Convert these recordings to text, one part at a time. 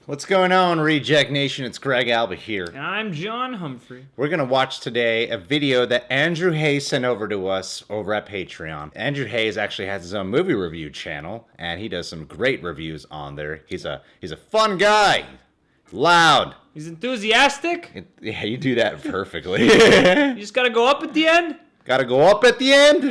What's going on, Reject Nation? It's Greg Alba here. And I'm John Humphrey. We're going to watch today a video that Andrew Hayes sent over to us over at Patreon. Andrew Hayes actually has his own movie review channel, and he does some great reviews on there. He's a fun guy. Loud. He's enthusiastic. Yeah, you do that perfectly. You just gotta go up at the end. Gotta go up at the end?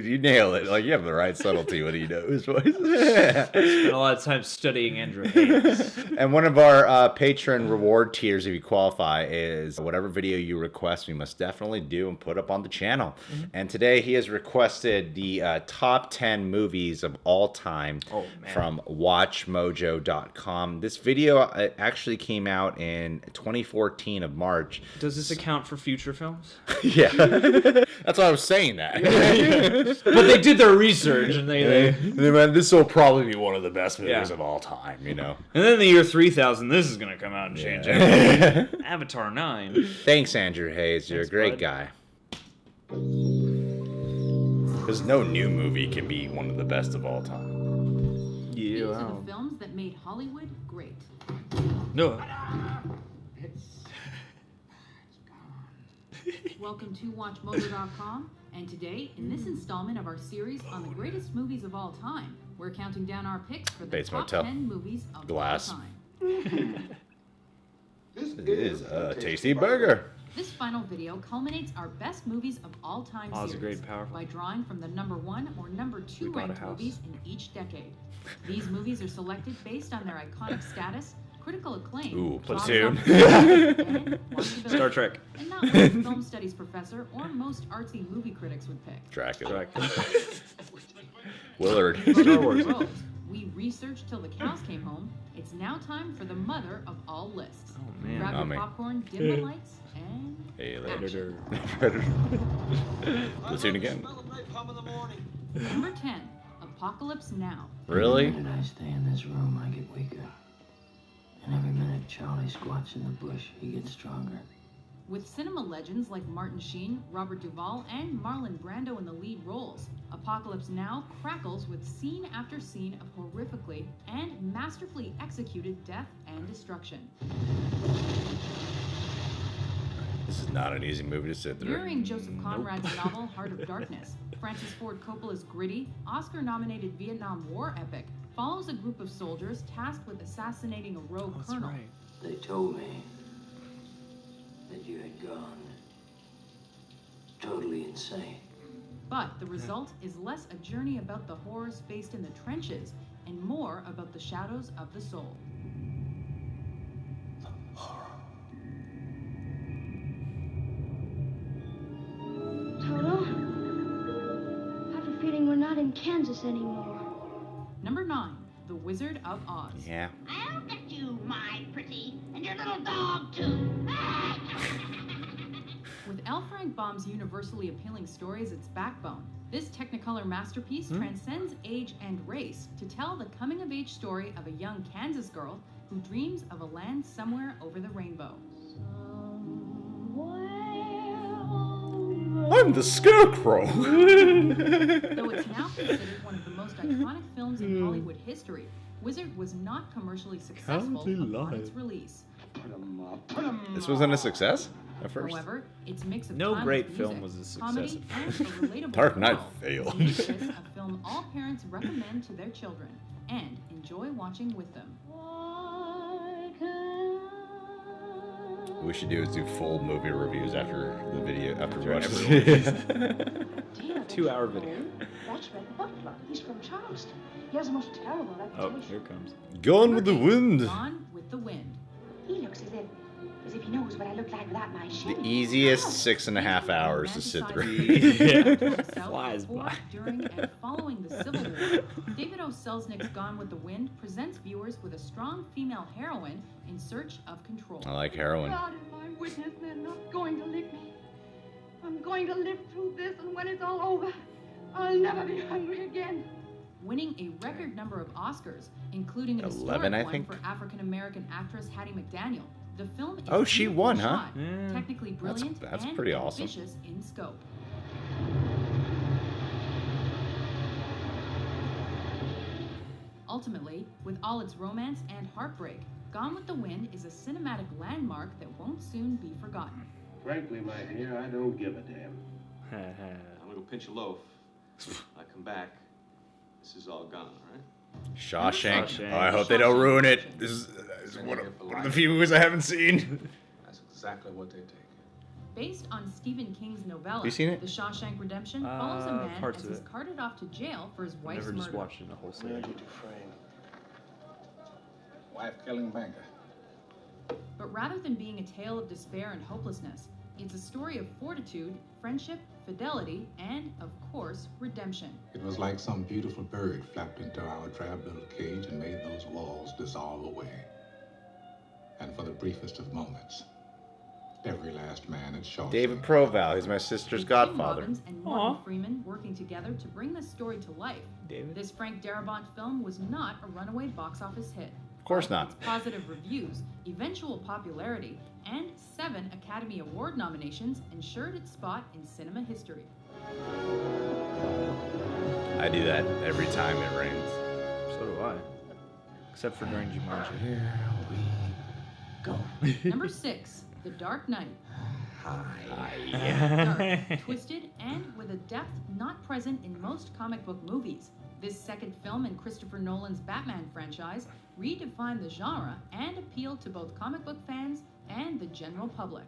you nail it. Like, you have the right subtlety when you know his voice. Spent a lot of time studying Andrew Hayes. And one of our patron reward tiers, if you qualify, is whatever video you request, we must definitely do and put up on the channel. Mm-hmm. And today he has requested the top 10 movies of all time from WatchMojo.com. This video actually came out in 2014 of March. Does this account for future films? Yeah. That's why I was saying that. But they did their research and they man, this will probably be one of the best movies of all time, you know. And then the year 3000, this is gonna come out and change everything. Avatar 9. Thanks, Andrew Hayes. You're a great guy. Because no new movie can be one of the best of all time. Yeah. These are the films that made Hollywood great. No. Welcome to WatchMojo.com, and today, in this installment of our series on the greatest movies of all time, we're counting down our picks for the Bates top Motel. 10 movies of Glass. all time. It is a tasty burger. This final video culminates our best movies of all time Oz series Great Powerful. by drawing from the number 1 or number 2 bought a ranked house. movies in each decade. These movies are selected based on their iconic status, critical acclaim, Ooh, box Platoon. office, and watchability. Star Trek. And not what a film studies professor or most artsy movie critics would pick. Dracula. Dracula. Willard. Star Wars. We researched till the cows came home. It's now time for the mother of all lists. Oh man. Grab your me. popcorn, dim the lights, and Hey, action. Predator. Platoon again. Number 10, Apocalypse Now. Really? The minute I stay in this room, I get weaker. And every minute Charlie squats in the bush, he gets stronger. With cinema legends like Martin Sheen, Robert Duvall, and Marlon Brando in the lead roles, Apocalypse Now crackles with scene after scene of horrifically and masterfully executed death and destruction. This is not an easy movie to sit through. Mirroring Joseph Conrad's novel Heart of Darkness, Francis Ford Coppola's gritty, Oscar-nominated Vietnam War epic follows a group of soldiers tasked with assassinating a rogue That's colonel. right. They told me that you had gone totally insane. But the result is less a journey about the horrors faced in the trenches and more about the shadows of the soul. Toto, I have a feeling we're not in Kansas anymore. Number 9, The Wizard of Oz. Yeah. I'll get you, my pretty, and your little dog, too. With L. Frank Baum's universally appealing story as its backbone, this Technicolor masterpiece transcends age and race to tell the coming-of-age story of a young Kansas girl who dreams of a land somewhere over the rainbow. I'm the Scarecrow. Though it's now considered one of the most iconic films in Hollywood history, Wizard was not commercially successful upon its release. This wasn't a success at first. However, its mix of No timeless great music, film was a success comedy, and a relatable Dark Knight moral failed. makes this a film all parents recommend to their children and enjoy watching with them. What we should do is do full movie reviews after the video, after we watch everyone. this. 2-hour video. That's Red the Butler. He's from Charleston. He has the most terrible Oh, reputation. here it comes. Gone with the Wind. Gone with the Wind. He looks as if he knows what I look like without my shame. The easiest 6.5 hours to sit through. Yeah. Flies by. During and following the Civil War, David O. Selznick's Gone with the Wind presents viewers with a strong female heroine in search of control. I like heroin. God is my witness, they're not going to leave me. I'm going to live through this, and when it's all over, I'll never be hungry again. Winning a record number of Oscars, including an 11, historic I one think. for African-American actress Hattie McDaniel. The film is Oh, she won, huh? shot, technically brilliant That's and pretty awesome. ambitious in scope. Ultimately, with all its romance and heartbreak, Gone with the Wind is a cinematic landmark that won't soon be forgotten. Frankly, my dear, I don't give a damn. I'm gonna go pinch a loaf. I come back. This is all gone, all right? Shawshank. Shawshank. Oh, I hope they don't ruin it. This is one of the few movies I haven't seen. That's exactly what they take. Based on Stephen King's novella, You seen it? The Shawshank Redemption follows a man parts as of he's it. carted off to jail for his wife's Never just murder. watched it in a wholesale. Mary Dufresne. Wife-killing banker. But rather than being a tale of despair and hopelessness, it's a story of fortitude, friendship, fidelity, and, of course, redemption. It was like some beautiful bird flapped into our drab little cage and made those walls dissolve away. And for the briefest of moments, every last man at Shawshank. David Proval, he's my sister's With Tim godfather. Robbins and Morgan Freeman working together to bring this story to life. David? This Frank Darabont film was not a runaway box office hit. Of course not. Its positive reviews, eventual popularity, and 7 Academy Award nominations ensured its spot in cinema history. I do that every time it rains. So do I. Except for during Jumanji. Here we go. Number 6, The Dark Knight. Hi. Dark, twisted, and with a depth not present in most comic book movies. This second film in Christopher Nolan's Batman franchise redefined the genre and appealed to both comic book fans and the general public.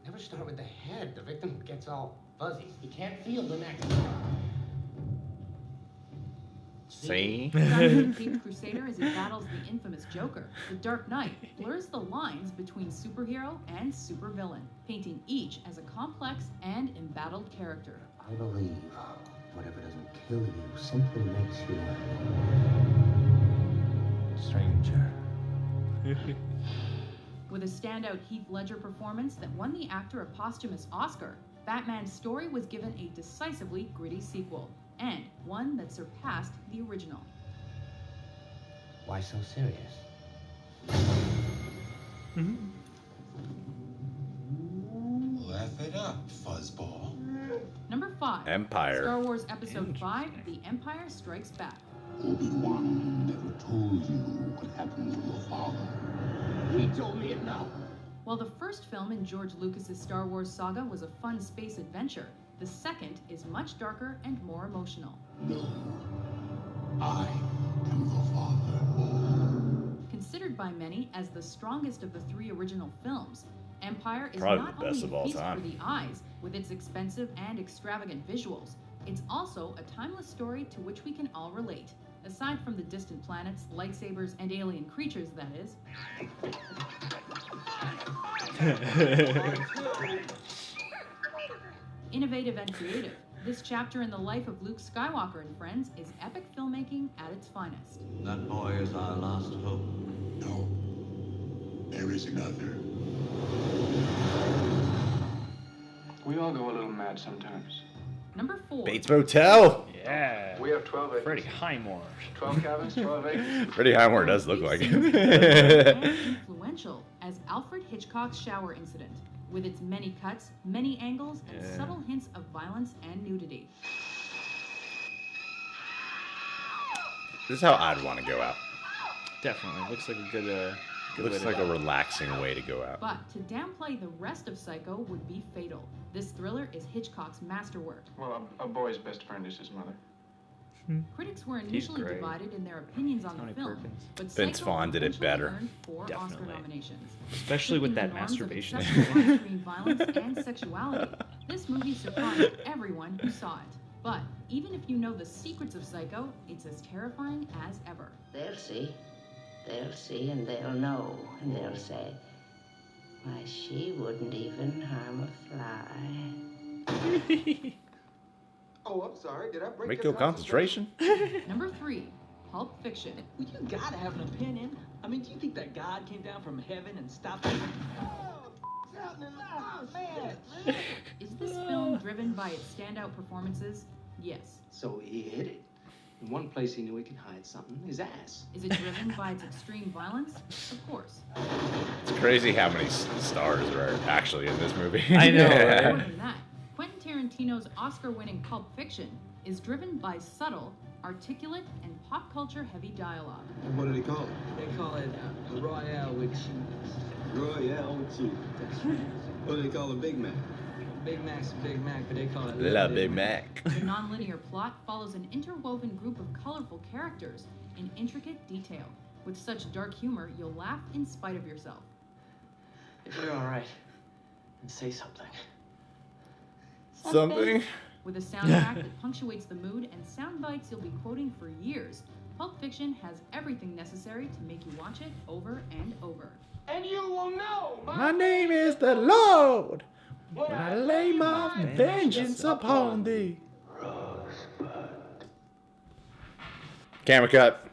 Never start with the head. The victim gets all fuzzy. You can't feel the neck. See? Starring the Caped Crusader as he battles the infamous Joker, The Dark Knight blurs the lines between superhero and supervillain, painting each as a complex and embattled character. I believe whatever doesn't kill you simply makes you a stranger. With a standout Heath Ledger performance that won the actor a posthumous Oscar, Batman's story was given a decisively gritty sequel, and one that surpassed the original. Why so serious? Laugh it up, fuzzball. Number 5. Empire. Star Wars Episode 5, The Empire Strikes Back. Obi-Wan never told you what happened to your father. He told me it now. While the first film in George Lucas's Star Wars saga was a fun space adventure, the second is much darker and more emotional. No, I am your father. Considered by many as the strongest of the 3 original films, Empire is Probably not the best only of a all feast time. for the eyes with its expensive and extravagant visuals, it's also a timeless story to which we can all relate. Aside from the distant planets, lightsabers, and alien creatures, that is. Innovative and creative, this chapter in the life of Luke Skywalker and friends is epic filmmaking at its finest. That boy is our last hope. No, there is another. We all go a little mad sometimes. Number 4. Bates Motel. Yeah. We have 12 acres. Freddie Highmore. 12 cabins, 12 acres. Freddie Highmore does look like and him. influential as Alfred Hitchcock's shower incident, with its many cuts, many angles, and subtle hints of violence and nudity. This is how I'd want to go out. Definitely. Looks like a good way Looks to like go. a relaxing way to go out. But to downplay the rest of Psycho would be fatal. This thriller is Hitchcock's masterwork. Well, a boy's best friend is his mother. Critics were initially great. divided in their opinions on Tony the film, Perkins. but Vince Psycho Vaughn did it eventually better. earned 4 Oscar Definitely. nominations. Especially with Shifting that the norms of masturbation. acceptable on-screen violence and sexuality, this movie surprised everyone who saw it. But even if you know the secrets of Psycho, it's as terrifying as ever. They'll see. They'll see and they'll know. And they'll say, why, she wouldn't even harm a fly. Oh, I'm sorry. Did I break Make your concentration. Number 3, Pulp Fiction. Well, you gotta have an opinion. I mean, do you think that God came down from heaven and stopped him? Is this film driven by its standout performances? Yes. So he hid it. In one place he knew he could hide something, his ass. Is it driven by its extreme violence? Of course. It's crazy how many stars are actually in this movie. I know, More right? than that, Quentin Tarantino's Oscar-winning Pulp Fiction is driven by subtle articulate, and pop culture heavy dialogue. And what do they call it? They call it Royale with cheese. Royale with cheese. What do they call a Big Mac? Big Mac's a Big Mac, but they call it La Big Mac. The nonlinear plot follows an interwoven group of colorful characters in intricate detail. With such dark humor, you'll laugh in spite of yourself. If you're all right, then say something. Something? With a soundtrack that punctuates the mood and sound bites you'll be quoting for years, Pulp Fiction has everything necessary to make you watch it over and over. And you will know My name is the Lord. When I lay my vengeance upon thee. Camera cut.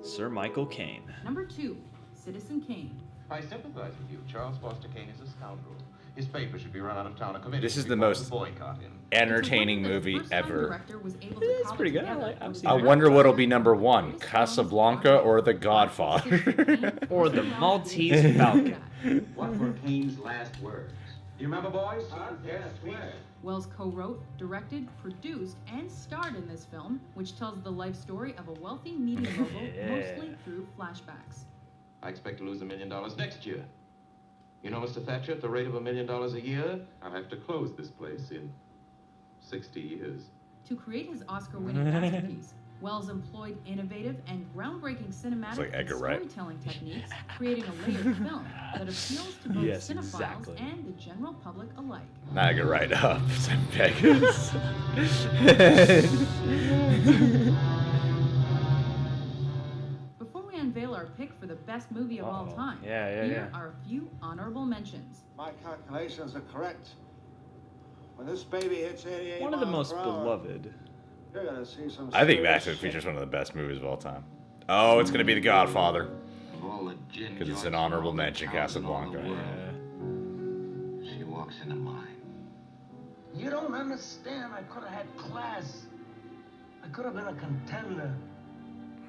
Sir Michael Caine. Number 2, Citizen Kane. I sympathize with you. Charles Foster Kane is a scoundrel. His paper should be run out of town. A committee This is should the be most formed to boycott him. entertaining movie ever. It's pretty good. I wonder what'll be number 1, Casablanca or The Godfather? Or The Maltese Falcon. What were Kane's last words? You remember, boys? Yes, Wells co-wrote, directed, produced, and starred in this film, which tells the life story of a wealthy media mogul, mostly through flashbacks. I expect to lose $1 million next year. You know, Mr. Thatcher, at the rate of $1 million a year, I'll have to close this place in 60 years. To create his Oscar-winning masterpiece, Wells employed innovative and groundbreaking cinematic like and Edgar Wright. storytelling techniques, creating a layered film that appeals to both Yes, cinephiles exactly. and the general public alike. Now I get right up. Vegas. Before we unveil our pick for the best movie of all time, here are a few honorable mentions. My calculations are correct. When this baby hits 88 One of the miles most per hour, beloved. you're gonna see some I think serious Back to the Future is one of the best movies of all time. Oh, it's gonna be The Godfather. Because it's an honorable mention, Casablanca. She walks into mine. You don't understand. I could have had class. I could have been a contender.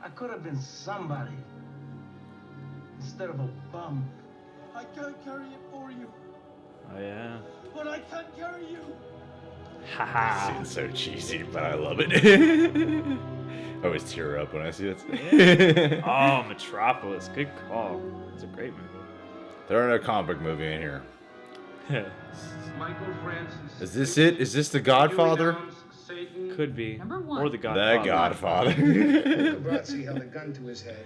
I could have been somebody. Instead of a bum. I can't carry it for you, Oh, yeah. but I can't carry you. Haha. It's so cheesy, but I love it. I always tear up when I see it. Oh, Metropolis. Good call. It's a great movie. Throw in a comic book movie in here. Michael Francis. Is this it? Is this The Godfather? Could be. Number 1. Or The Godfather. The Godfather. Cabrazzi held a gun to his head,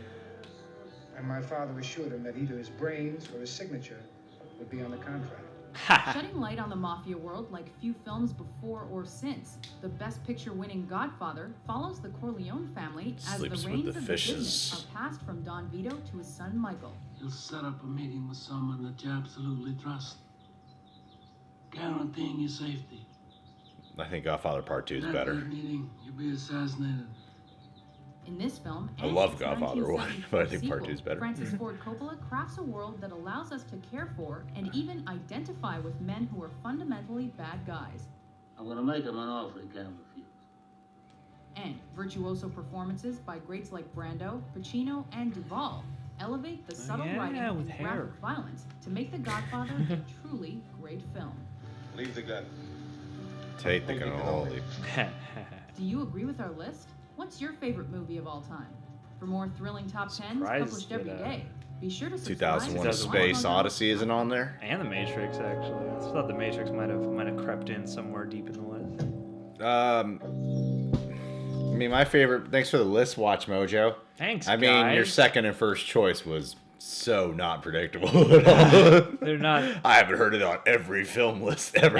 and my father assured him that either his brains or his signature would be on the contract. Shedding light on the mafia world like few films before or since, the Best Picture-winning Godfather follows the Corleone family as Sleeps the with reins the of fishes. the business are passed from Don Vito to his son Michael. You'll set up a meeting with someone that you absolutely trust, guaranteeing your safety. I think Godfather Part 2 is At better. that meeting, you'll be assassinated. In this film, I and love its Godfather 1, 1974 but I think Part 2 is sequel, better. Francis Ford Coppola crafts a world that allows us to care for and even identify with men who are fundamentally bad guys. I'm gonna make him an offer he can't refuse. And virtuoso performances by greats like Brando, Pacino, and Duvall elevate the subtle yeah, writing with and graphic hair. violence to make The Godfather a truly great film. Leave the gun. Take the cannoli. Do you agree with our list? What's your favorite movie of all time? For more thrilling top 10s Surprised published every that, day, be sure to subscribe. 2001: A Space Odyssey isn't on there. And The Matrix, actually. I thought The Matrix might have crept in somewhere deep in the list. I mean, my favorite. Thanks for the list, Watch Mojo. Thanks, I mean, your guys. second and first choice was so not predictable at all. They're not. I haven't heard it on every film list ever,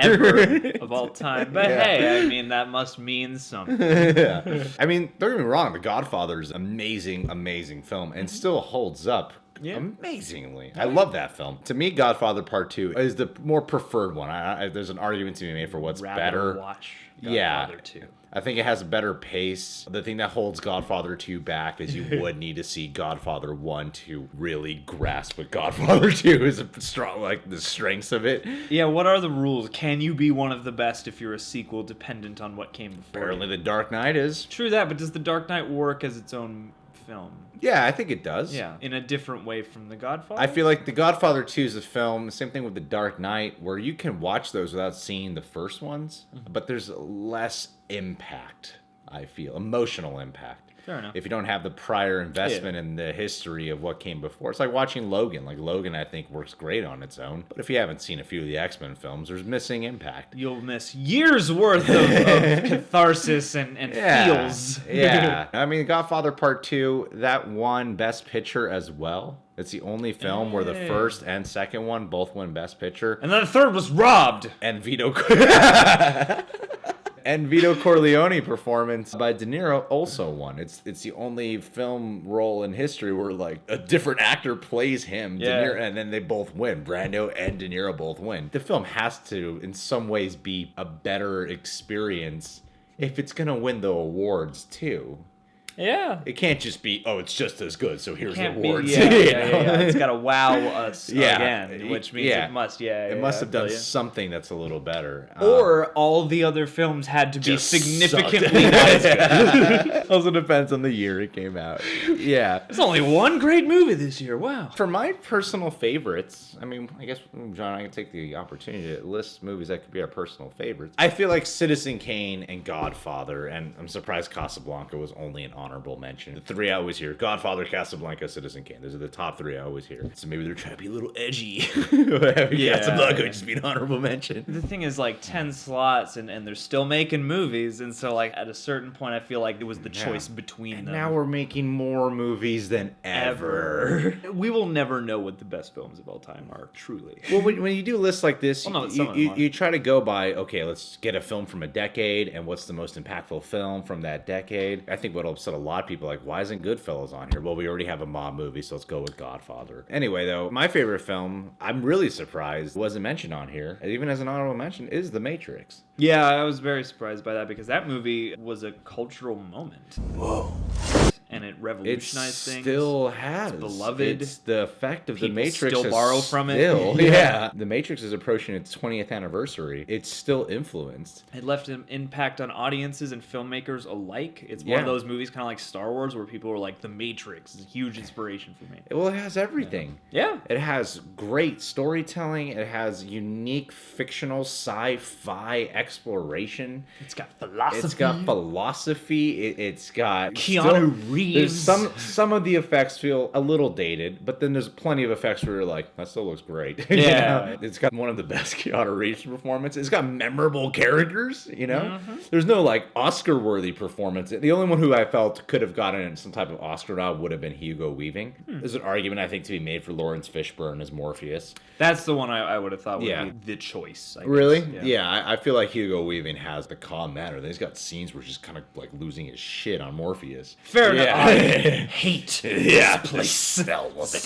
of all time. But Yeah. hey, I mean, that must mean something. Yeah. I mean, don't get me wrong. The Godfather is amazing, amazing film, and still holds up amazingly. I love that film. To me, Godfather Part 2 is the more preferred one. There's an argument to be made for what's Rather better. watch Yeah. Godfather 2. I think it has a better pace. The thing that holds Godfather 2 back is you would need to see Godfather 1 to really grasp what Godfather 2 is strong, like the strengths of it. Yeah, what are the rules? Can you be one of the best if you're a sequel dependent on what came before? Apparently The Dark Knight is. True that, but does The Dark Knight work as its own film? Yeah, I think it does. Yeah, in a different way from The Godfather? I feel like The Godfather 2 is a film, same thing with The Dark Knight, where you can watch those without seeing the first ones, but there's less impact I feel. Emotional impact. Fair enough. If you don't have the prior investment in the history of what came before. It's like watching Logan. Like, Logan, I think, works great on its own. But if you haven't seen a few of the X-Men films, there's missing impact. You'll miss years worth of catharsis and feels. Yeah. I mean, Godfather Part 2, that won Best Picture as well. It's the only film where the first and second one both win Best Picture. And then the third was robbed. And Vito Corleone performance by De Niro also won. It's the only film role in history where like a different actor plays him, De Niro, and then they both win. Brando and De Niro both win. The film has to, in some ways, be a better experience if it's gonna win the awards too. Yeah. It can't just be, oh, it's just as good, so here's the Can't awards. be, yeah. It's got to wow us again, which means it must, It must have done something that's a little better. Or all the other films had to be significantly not as good. Also depends on the year it came out. Yeah. There's only one great movie this year. Wow. For my personal favorites, I mean, I guess, John, I can take the opportunity to list movies that could be our personal favorites. I feel like Citizen Kane and Godfather, and I'm surprised Casablanca was only an honorable mention. The three I always hear: Godfather, Casablanca, Citizen Kane. Those are the top three I always hear. So maybe they're trying to be a little edgy. Casablanca would just be an honorable mention. The thing is, like, 10 slots, and they're still making movies, and so, like, at a certain point, I feel like it was the choice between them. Now we're making more movies than ever. We will never know what the best films of all time are, truly. Well, when you do lists like this, Well, no, you try to go by, okay, let's get a film from a decade, and what's the most impactful film from that decade. I think what'll upset a lot of people, like, why isn't Goodfellas on here? Well, we already have a mob movie, so let's go with Godfather. Anyway, though, my favorite film, I'm really surprised, wasn't mentioned on here, even as an honorable mention, is The Matrix. Yeah, I was very surprised by that because that movie was a cultural moment. Whoa. And it revolutionized things. It still has. It's beloved. It's the effect of People The Matrix. still borrow from it. Yeah. The Matrix is approaching its 20th anniversary. It's still influenced. It left an impact on audiences and filmmakers alike. It's one of those movies, kind of like Star Wars, where people were like, The Matrix is a huge inspiration for me. Well, it has everything. Yeah. It has great storytelling. It has unique fictional sci-fi exploration. It's got philosophy. It's got philosophy. It's got Keanu Reeves. There's some of the effects feel a little dated, but then there's plenty of effects where you're like, that still looks great. Yeah. You know? It's got one of the best Keanu Reeves performances. It's got memorable characters, you know? Mm-hmm. There's no like Oscar-worthy performance. The only one who I felt could have gotten some type of Oscar nod would have been Hugo Weaving. There's an argument, I think, to be made for Lawrence Fishburne as Morpheus. That's the one I would have thought would be the choice. I guess. Really? Yeah, I feel like Hugo Weaving has the calm manner. He's got scenes where he's just kind of like losing his shit on Morpheus. Fair enough. Yeah. I hate this place. The smell of it.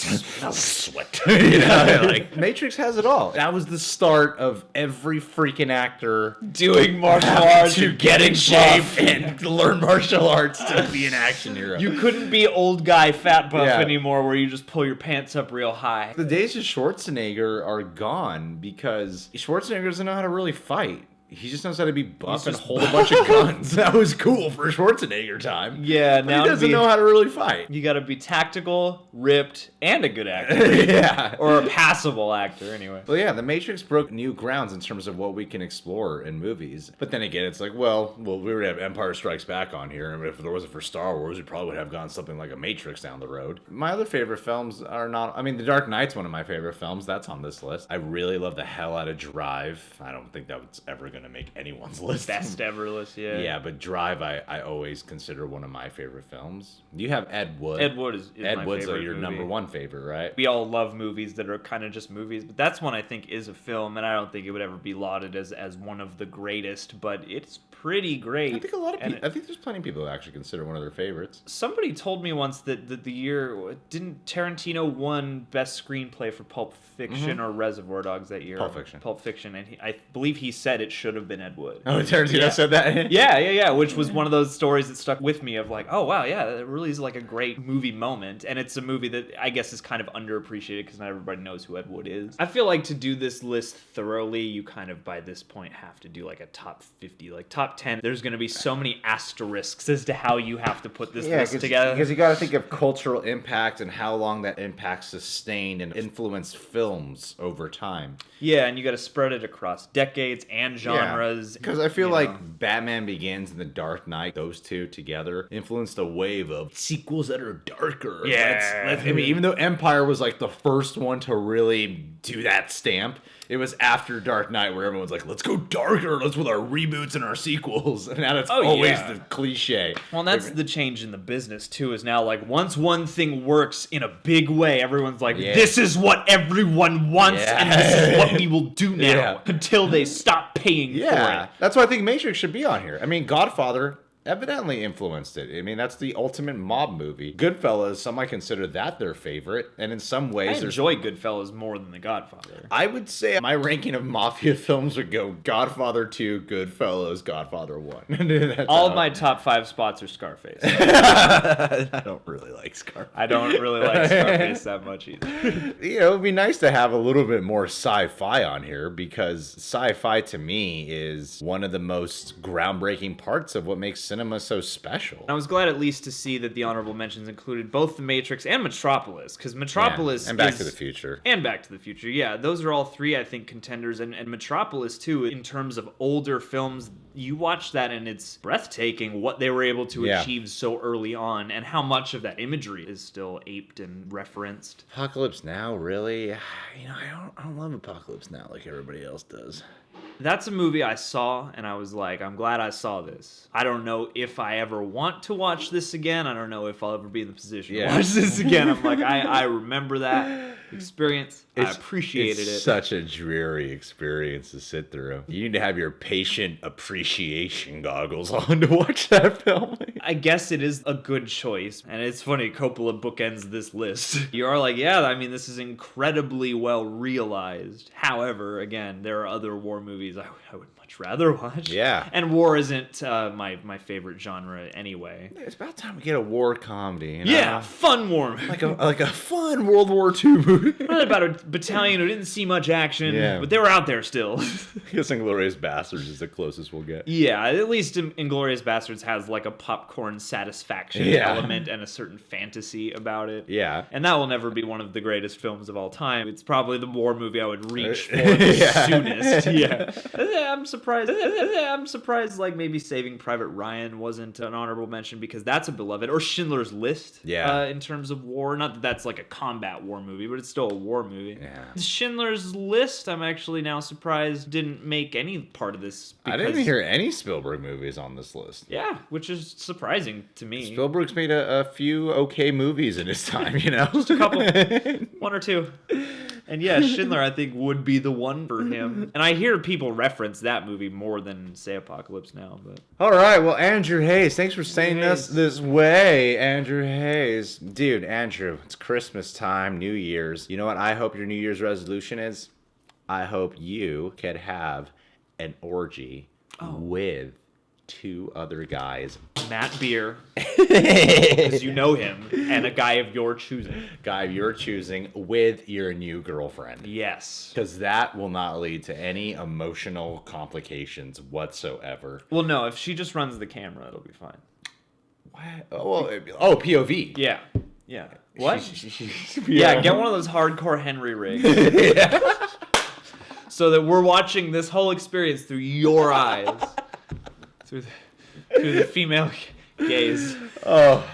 Sweat. You know, like, Matrix has it all. That was the start of every freaking actor doing martial arts, to get in shape and learn martial arts to be an action hero. You couldn't be old guy fat buff anymore where you just pull your pants up real high. The days of Schwarzenegger are gone because Schwarzenegger doesn't know how to really fight. He just knows how to be buff and hold a bunch of guns. That was cool for Schwarzenegger time. Yeah, but now he doesn't know how to really fight. You got to be tactical, ripped, and a good actor. Yeah. Or a passable actor, anyway. Well, yeah, The Matrix broke new grounds in terms of what we can explore in movies. But then again, it's like, well, we would have Empire Strikes Back on here, and if there wasn't for Star Wars, we probably would have gone something like a Matrix down the road. My other favorite films are not... I mean, The Dark Knight's one of my favorite films. That's on this list. I really love the hell out of Drive. I don't think that's ever going to make anyone's list. Best ever list, yeah. Yeah, but Drive I always consider one of my favorite films. You have Ed Wood. Ed Wood is Ed my Wood's favorite your movie. number one favorite, right? We all love movies that are kind of just movies, but that's one I think is a film, and I don't think it would ever be lauded as one of the greatest, but it's pretty great. I think a lot of people, I think there's plenty of people who actually consider one of their favorites. Somebody told me once that the year, didn't Tarantino won Best Screenplay for Pulp Fiction or Reservoir Dogs that year? Pulp Fiction. And I believe he said it should have been Ed Wood. Oh, Tarantino said that? Yeah, which was one of those stories that stuck with me of like, oh wow, yeah, it really is like a great movie moment, and it's a movie that I guess is kind of underappreciated because not everybody knows who Ed Wood is. I feel like to do this list thoroughly, you kind of by this point have to do like a top 50, like top 10. There's going to be so many asterisks as to how you have to put this list together. Because you got to think of cultural impact and how long that impact sustained and influenced films over time. Yeah, and you got to spread it across decades and genres. genres. Because I feel you like know. Batman Begins and The Dark Knight, those two together, influenced a wave of sequels that are darker. Yeah. I mean, even though Empire was like the first one to really do that stamp, it was after Dark Knight where everyone's like, let's go darker, let's with our reboots and our sequels. And now that's always the cliche. Well, that's the change in the business too, is now like once one thing works in a big way, everyone's like, this is what everyone wants and this is what we will do now until they stop paying for it. That's why I think Matrix should be on here. I mean, Godfather evidently influenced it. I mean, that's the ultimate mob movie. Goodfellas, some might consider that their favorite, and in some ways, I enjoy Goodfellas more than The Godfather. I would say my ranking of mafia films would go Godfather 2, Goodfellas, Godfather 1. All of my top 5 spots are Scarface. I don't really like Scarface. I don't really like Scarface that much either. You know, it'd be nice to have a little bit more sci-fi on here, because sci-fi to me is one of the most groundbreaking parts of what makes cinema so special. I was glad at least to see that the honorable mentions included both The Matrix and Metropolis, because Metropolis and Back to the Future. And Back to the Future, yeah. Those are all three, I think, contenders. And Metropolis, too, in terms of older films, you watch that and it's breathtaking what they were able to achieve so early on and how much of that imagery is still aped and referenced. Apocalypse Now, really? You know, I don't love Apocalypse Now like everybody else does. That's a movie I saw, and I was like, I'm glad I saw this. I don't know if I ever want to watch this again. I don't know if I'll ever be in the position to watch this again. I'm like, I remember that experience. I appreciated it. It's such a dreary experience to sit through. You need to have your patient appreciation goggles on to watch that film. I guess it is a good choice. And it's funny, Coppola bookends this list. You are like, yeah, I mean, this is incredibly well realized. However, again, there are other war movies I would much rather watch. Yeah. And war isn't my favorite genre anyway. It's about time we get a war comedy. You know? Yeah, fun war movie. Like a fun World War II movie. Not about a battalion who didn't see much action, but they were out there still. I guess Inglourious Basterds is the closest we'll get. Yeah, at least Inglourious Basterds has like a popcorn satisfaction element and a certain fantasy about it. Yeah. And that will never be one of the greatest films of all time. It's probably the war movie I would reach for the soonest. Yeah. I'm surprised like maybe Saving Private Ryan wasn't an honorable mention, because that's a beloved. Or Schindler's List. In terms of war. Not that that's like a combat war movie, but it's still a war movie. Yeah. Schindler's List, I'm actually now surprised didn't make any part of this. I didn't hear any Spielberg movies on this list. Yeah, which is surprising to me. Spielberg's made a few okay movies in his time, you know? Just a couple. One or two. And yeah, Schindler, I think, would be the one for him. And I hear people reference that movie more than, say, Apocalypse Now. But all right, well, Andrew Hayes, thanks for saying this way, Andrew Hayes. Dude, Andrew, it's Christmas time, New Year's. You know what I hope your New Year's resolution is? I hope you could have an orgy with 2 other guys. Matt Beer, because you know him, and a guy of your choosing. Guy of your choosing with your new girlfriend. Yes. Because that will not lead to any emotional complications whatsoever. Well, no, if she just runs the camera, it'll be fine. What? Oh, POV. Yeah. Yeah. What? Yeah, get one of those hardcore Henry rigs. So that we're watching this whole experience through your eyes. Through the female gaze. Oh.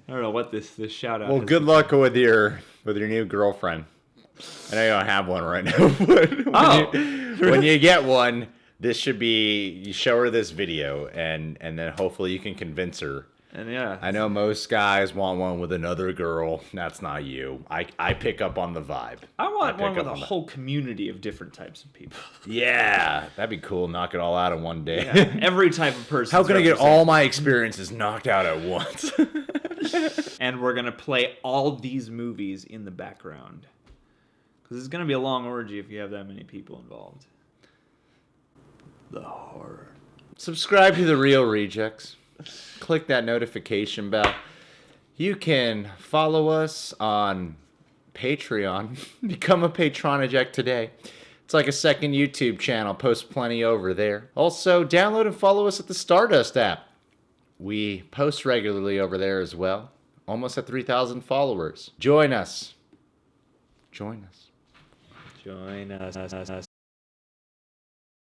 I don't know what this shout out is. Well, good luck with your new girlfriend. I know you don't have one right now, but when you get one, this should be, you show her this video and then hopefully you can convince her. And yeah. I know most guys want one with another girl. That's not you. I pick up on the vibe. I want one with a whole community of different types of people. Yeah, that'd be cool. Knock it all out in one day. Yeah, every type of person. How can I get all my experiences knocked out at once? And we're going to play all these movies in the background. Because it's going to be a long orgy if you have that many people involved. The horror. Subscribe to The Real Rejects. Click that notification bell. You can follow us on Patreon. Become a Patronaject today. It's like a second YouTube channel. Post plenty over there. Also, download and follow us at the Stardust app. We post regularly over there as well. Almost at 3,000 followers. Join us. Join us. Join us.